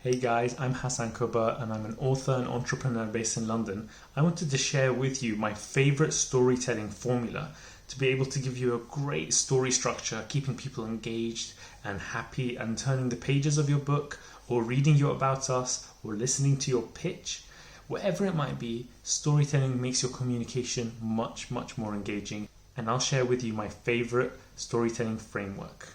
Hey guys, I'm Hassan Koba and I'm an author and entrepreneur based in London. I wanted to share with you my favorite storytelling formula to be able to give you a great story structure, keeping people engaged and happy and turning the pages of your book or reading your About Us or listening to your pitch. Whatever it might be, storytelling makes your communication much more engaging, and I'll share with you my favorite storytelling framework.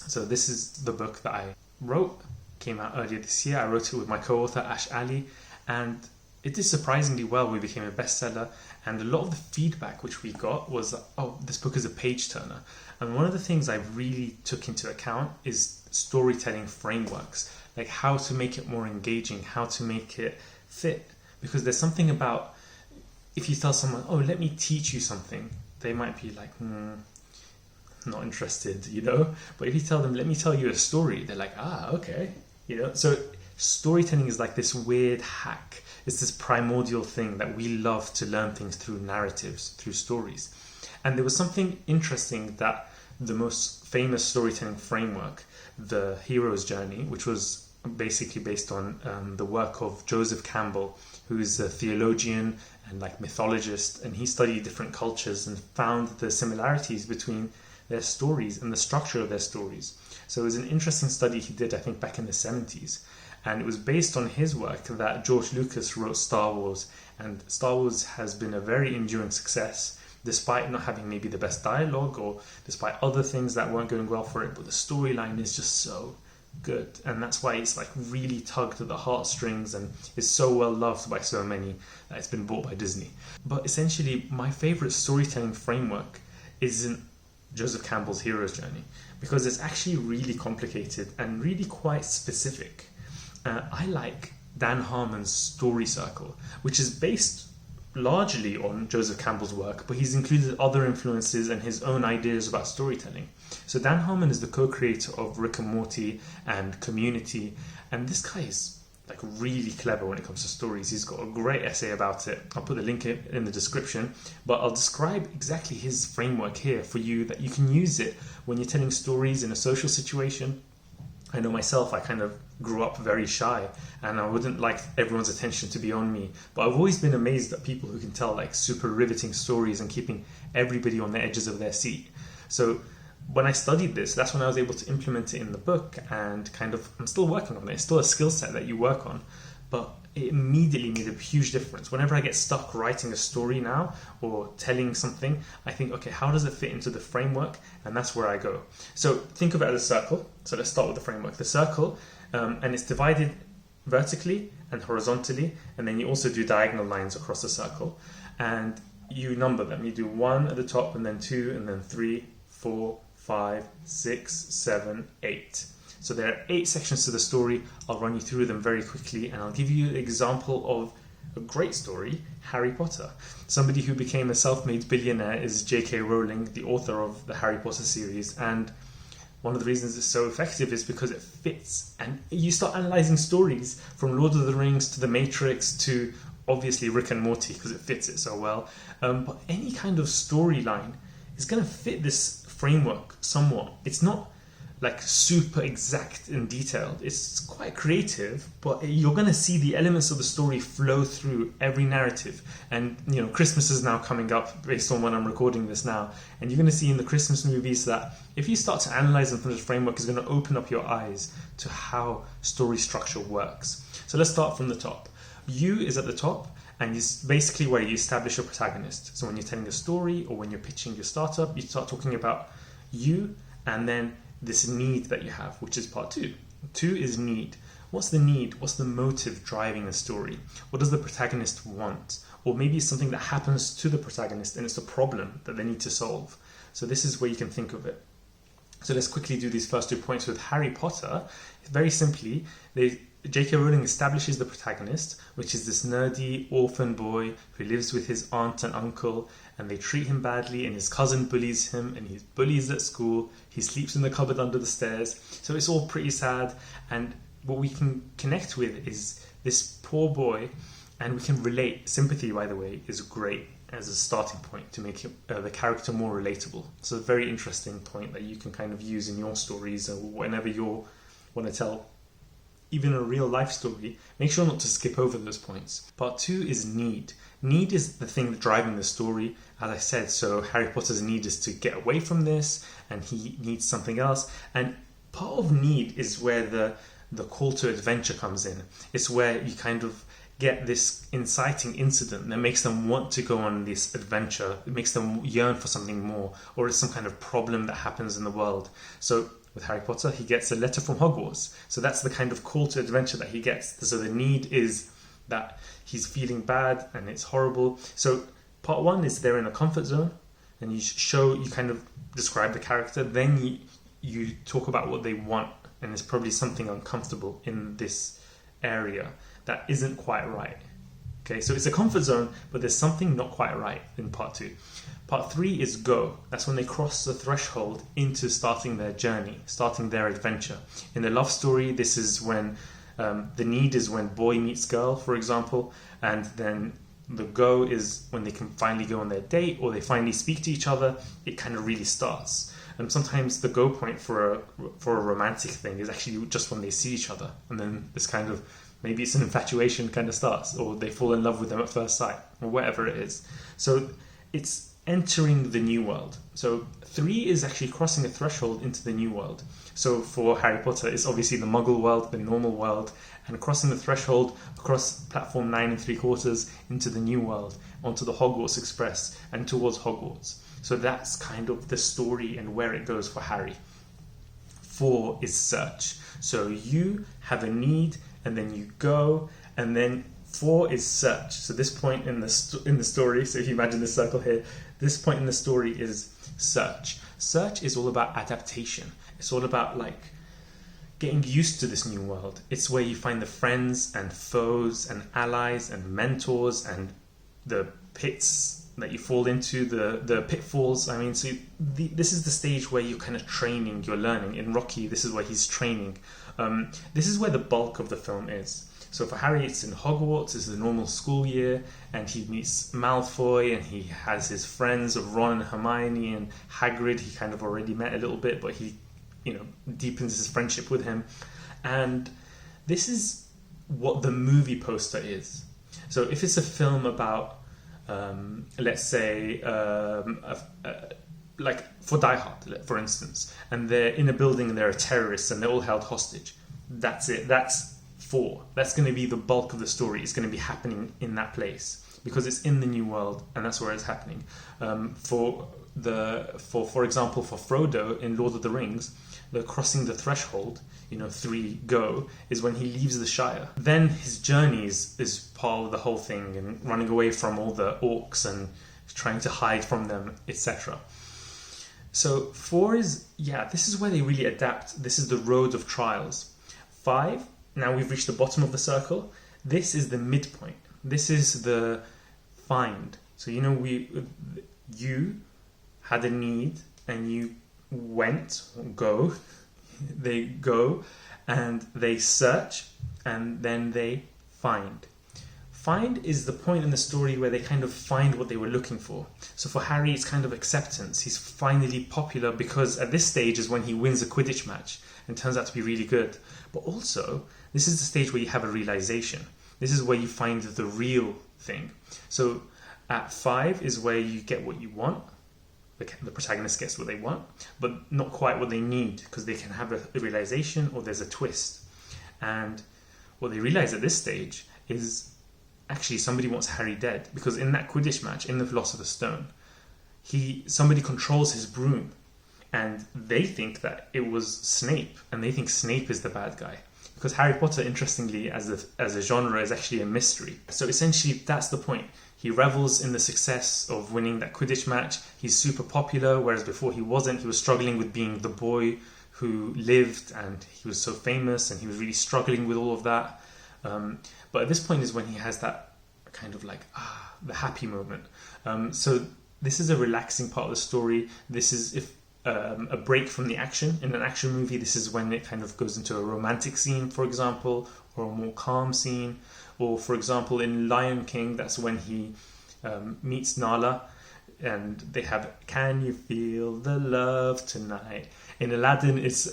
So this is the book that I wrote. Came out earlier this year. I wrote it with my co-author Ash Ali, and it did surprisingly well. We became a bestseller, and a lot of the feedback which we got was, oh, this book is a page turner. And one of the things I really took into account is storytelling frameworks, like how to make it more engaging, how to make it fit. Because there's something about, if you tell someone, oh, let me teach you something, they might be like, not interested, But if you tell them, let me tell you a story, they're like, okay. So storytelling is like this weird hack. It's this primordial thing that we love to learn things through narratives, through stories. And there was something interesting that the most famous storytelling framework, the hero's journey, which was basically based on the work of Joseph Campbell, who's a theologian and like mythologist, and he studied different cultures and found the similarities between their stories and the structure of their stories. So it was an interesting study he did, I think, back in the 70s. And it was based on his work that George Lucas wrote Star Wars. And Star Wars has been a very enduring success, despite not having maybe the best dialogue or despite other things that weren't going well for it. But the storyline is just so good. And that's why it's like really tugged at the heartstrings and is so well loved by so many that it's been bought by Disney. But essentially, my favorite storytelling framework isn't Joseph Campbell's hero's journey, because it's actually really complicated and really quite specific. I like Dan Harmon's story circle, which is based largely on Joseph Campbell's work, but he's included other influences and his own ideas about storytelling. So Dan Harmon is the co-creator of Rick and Morty and Community, and this guy is like really clever when it comes to stories. He's got a great essay about it. I'll put the link in the description, but I'll describe exactly his framework here for you, that you can use it when you're telling stories in a social situation. I know myself, I kind of grew up very shy and I wouldn't like everyone's attention to be on me, but I've always been amazed at people who can tell like super riveting stories and keeping everybody on the edges of their seat. So when I studied this, that's when I was able to implement it in the book, and I'm still working on it. It's still a skill set that you work on, but it immediately made a huge difference. Whenever I get stuck writing a story now or telling something, I think, okay, how does it fit into the framework? And that's where I go. So think of it as a circle. So let's start with the framework. The circle, and it's divided vertically and horizontally, and then you also do diagonal lines across the circle, and you number them. You do 1 at the top, and then 2, and then 3, 4, 5, 6, 7, 8. So there are 8 sections to the story. I'll run you through them very quickly, and I'll give you an example of a great story, Harry Potter. Somebody who became a self-made billionaire is J.K. Rowling, the author of the Harry Potter series, and one of the reasons it's so effective is because it fits. And you start analysing stories from Lord of the Rings to The Matrix to obviously Rick and Morty, because it fits it so well. But any kind of storyline is going to fit this framework somewhat. It's not like super exact and detailed. It's quite creative, but you're going to see the elements of the story flow through every narrative. And Christmas is now coming up based on when I'm recording this now, and you're going to see in the Christmas movies that if you start to analyze them from this framework, it's going to open up your eyes to how story structure works. So let's start from the top. You is at the top, and it's basically where you establish your protagonist. So when you're telling a story or when you're pitching your startup, you start talking about you and then this need that you have, which is part 2. 2 is need. What's the need? What's the motive driving the story? What does the protagonist want? Or maybe it's something that happens to the protagonist and it's a problem that they need to solve. So this is where you can think of it. So let's quickly do these first 2 points with Harry Potter. Very simply, J.K. Rowling establishes the protagonist, which is this nerdy orphan boy who lives with his aunt and uncle, and they treat him badly, and his cousin bullies him, and he's bullied at school. He sleeps in the cupboard under the stairs. So it's all pretty sad, and what we can connect with is this poor boy, and we can relate. Sympathy, by the way, is great as a starting point to make the character more relatable. So a very interesting point that you can kind of use in your stories or whenever you want to tell even a real life story, make sure not to skip over those points. Part 2 is need. Need is the thing driving the story, as I said. So Harry Potter's need is to get away from this, and he needs something else. And part of need is where the call to adventure comes in. It's where you kind of get this inciting incident that makes them want to go on this adventure. It makes them yearn for something more, or it's some kind of problem that happens in the world. So with Harry Potter, he gets a letter from Hogwarts. So that's the kind of call to adventure that he gets. So the need is that he's feeling bad and it's horrible. So part 1 is they're in a comfort zone, and you kind of describe the character. Then you talk about what they want, and there's probably something uncomfortable in this area that isn't quite right. Okay, so it's a comfort zone, but there's something not quite right in part 2. Part 3 is go. That's when they cross the threshold into starting their journey, starting their adventure. In the love story, this is when the need is when boy meets girl, for example, and then the go is when they can finally go on their date, or they finally speak to each other. It kind of really starts. And sometimes the go point for a romantic thing is actually just when they see each other, and then this kind of, maybe it's an infatuation kind of starts, or they fall in love with them at first sight, or whatever it is. So it's entering the new world. So 3 is actually crossing a threshold into the new world. So for Harry Potter, it's obviously the Muggle world, the normal world, and crossing the threshold across platform 9 3/4 into the new world, onto the Hogwarts Express and towards Hogwarts. So that's kind of the story and where it goes for Harry. 4 is search. So you have a need, and then you go, and then 4 is search. So this point in the story, so if you imagine this circle here, this point in the story is search. Search is all about adaptation. It's all about like getting used to this new world. It's where you find the friends and foes and allies and mentors and the pits that you fall into, the pitfalls. I mean, so this is the stage where you're kind of training, you're learning. In Rocky, this is where he's training. This is where the bulk of the film is. So for Harry, it's in Hogwarts, it's the normal school year, and he meets Malfoy, and he has his friends of Ron and Hermione, and Hagrid he kind of already met a little bit, but he, deepens his friendship with him. And this is what the movie poster is. So if it's a film about, let's say, like for Die Hard, for instance, and they're in a building and there are terrorists and they're all held hostage, that's it. That's 4. That's going to be the bulk of the story. It's going to be happening in that place because it's in the new world, and that's where it's happening. For example, for Frodo in Lord of the Rings, the crossing the threshold, 3 go, is when he leaves the Shire. Then his journey is part of the whole thing, and running away from all the orcs and trying to hide from them, etc. So 4 is, this is where they really adapt. This is the road of trials. 5, now we've reached the bottom of the circle. This is the midpoint. This is the find. So, you had a need and you they go and they search and then they find. Find is the point in the story where they kind of find what they were looking for. So for Harry, it's kind of acceptance. He's finally popular because at this stage is when he wins a Quidditch match and turns out to be really good. But also, this is the stage where you have a realization. This is where you find the real thing. So at 5 is where you get what you want. The protagonist gets what they want, but not quite what they need, because they can have a realization or there's a twist. And what they realize at this stage is actually somebody wants Harry dead, because in that Quidditch match, in the Philosopher's Stone, somebody controls his broom, and they think that it was Snape, and they think Snape is the bad guy. Because Harry Potter, interestingly, as a genre, is actually a mystery. So essentially, that's the point. He revels in the success of winning that Quidditch match. He's super popular, whereas before he wasn't. He was struggling with being the boy who lived, and he was so famous, and he was really struggling with all of that. But at this point is when he has that kind of like, the happy moment. So this is a relaxing part of the story. This is a break from the action. In an action movie, this is when it kind of goes into a romantic scene, for example, or a more calm scene. Or, for example, in Lion King, that's when he meets Nala, and they have "Can You Feel the Love Tonight?" In Aladdin, it's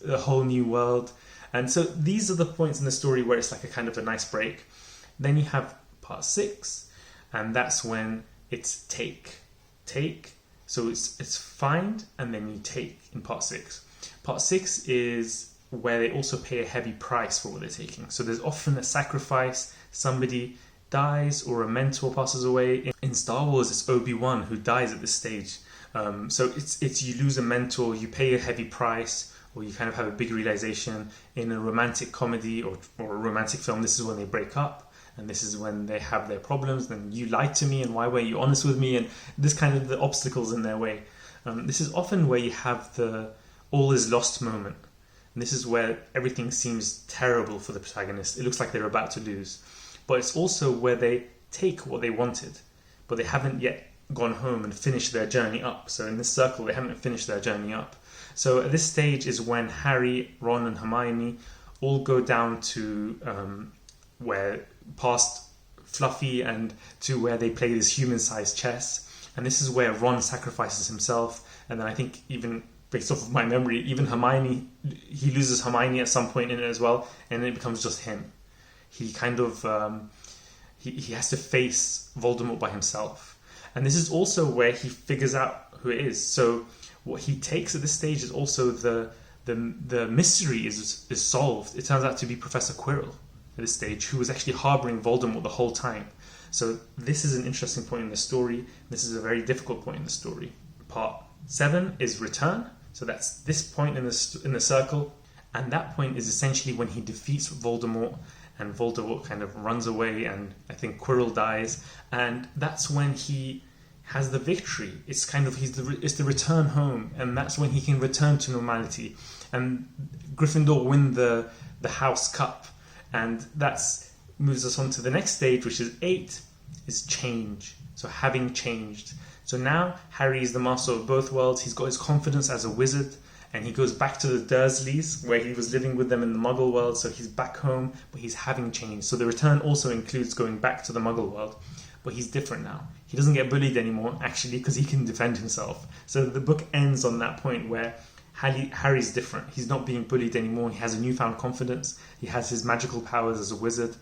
a whole new world. And so these are the points in the story where it's like a kind of a nice break. Then you have part 6, and that's when it's take. So it's find, and then you take in part 6. Part 6 is where they also pay a heavy price for what they're taking. So there's often a sacrifice, somebody dies or a mentor passes away. In Star Wars, it's Obi-Wan who dies at this stage. So it's you lose a mentor, you pay a heavy price, or you kind of have a big realization. In a romantic comedy or a romantic film, this is when they break up, and this is when they have their problems. Then you lied to me, and why weren't you honest with me? And this kind of the obstacles in their way. This is often where you have the all is lost moment. And this is where everything seems terrible for the protagonist. It looks like they're about to lose. But it's also where they take what they wanted, but they haven't yet gone home and finished their journey up. So in this circle, they haven't finished their journey up. So at this stage is when Harry, Ron and Hermione all go down to where past Fluffy and to where they play this human-sized chess. And this is where Ron sacrifices himself. And then I think, even based off of my memory, even Hermione, he loses Hermione at some point in it as well, and it becomes just him. He kind of he has to face Voldemort by himself. And this is also where he figures out who it is. So what he takes at this stage is also the mystery is solved. It turns out to be Professor Quirrell at this stage, who was actually harboring Voldemort the whole time. So this is an interesting point in the story. This is a very difficult point in the story. Part 7 is Return. So that's this point in the circle. And that point is essentially when he defeats Voldemort, and Voldemort kind of runs away, and I think Quirrell dies. And that's when he has the victory. It's kind of it's the return home, and that's when he can return to normality. And Gryffindor win the House Cup, and that's moves us on to the next stage, which is 8, is change. So having changed. So now Harry is the master of both worlds. He's got his confidence as a wizard, and he goes back to the Dursleys, where he was living with them in the Muggle world. So he's back home, but he's having changed. So the return also includes going back to the Muggle world, but he's different now. He doesn't get bullied anymore, actually, because he can defend himself. So the book ends on that point where Harry's different. He's not being bullied anymore. He has a newfound confidence. He has his magical powers as a wizard,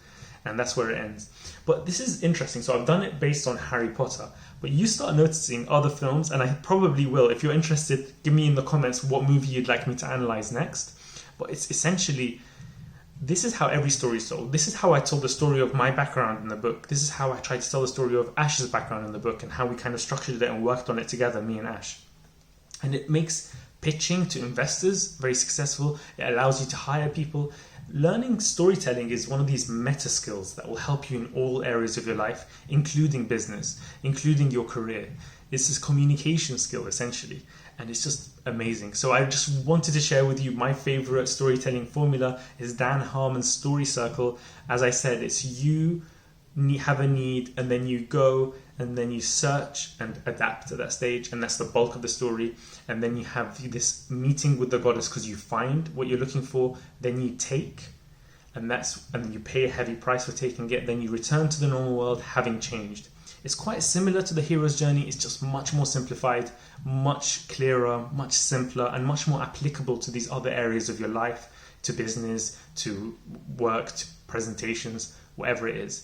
and that's where it ends. But this is interesting. So I've done it based on Harry Potter, but you start noticing other films, and I probably will. If you're interested, give me in the comments what movie you'd like me to analyze next. But it's essentially, this is how every story is told. This is how I told the story of my background in the book. This is how I tried to tell the story of Ash's background in the book, and how we kind of structured it and worked on it together, me and Ash. And it makes pitching to investors very successful. It allows you to hire people. Learning storytelling is one of these meta skills that will help you in all areas of your life, including business, including your career. It's this communication skill, essentially, and it's just amazing. So I just wanted to share with you my favorite storytelling formula is Dan Harmon's Story Circle. As I said, it's you have a need, and then you go and then you search and adapt at that stage, and that's the bulk of the story. And then you have this meeting with the goddess because you find what you're looking for, then you take, and then you pay a heavy price for taking it, then you return to the normal world having changed. It's quite similar to the hero's journey. It's just much more simplified, much clearer, much simpler, and much more applicable to these other areas of your life, to business, to work, to presentations, whatever it is.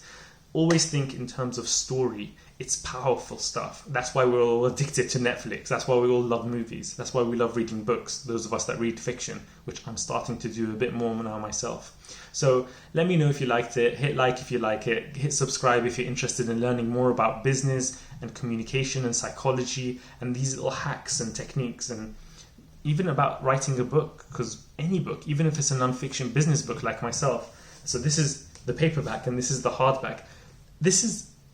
Always think in terms of story. It's powerful stuff. That's why we're all addicted to Netflix. That's why we all love movies. That's why we love reading books, those of us that read fiction, which I'm starting to do a bit more now myself. So let me know if you liked it. Hit like if you like it. Hit subscribe if you're interested in learning more about business and communication and psychology and these little hacks and techniques, and even about writing a book, because any book, even if it's a non-fiction business book like myself. So this is the paperback and this is the hardback.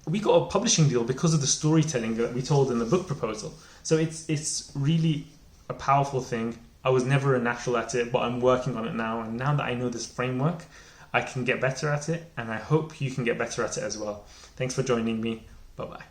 We got a publishing deal because of the storytelling that we told in the book proposal. So it's really a powerful thing. I was never a natural at it, but I'm working on it now. And now that I know this framework, I can get better at it. And I hope you can get better at it as well. Thanks for joining me. Bye-bye.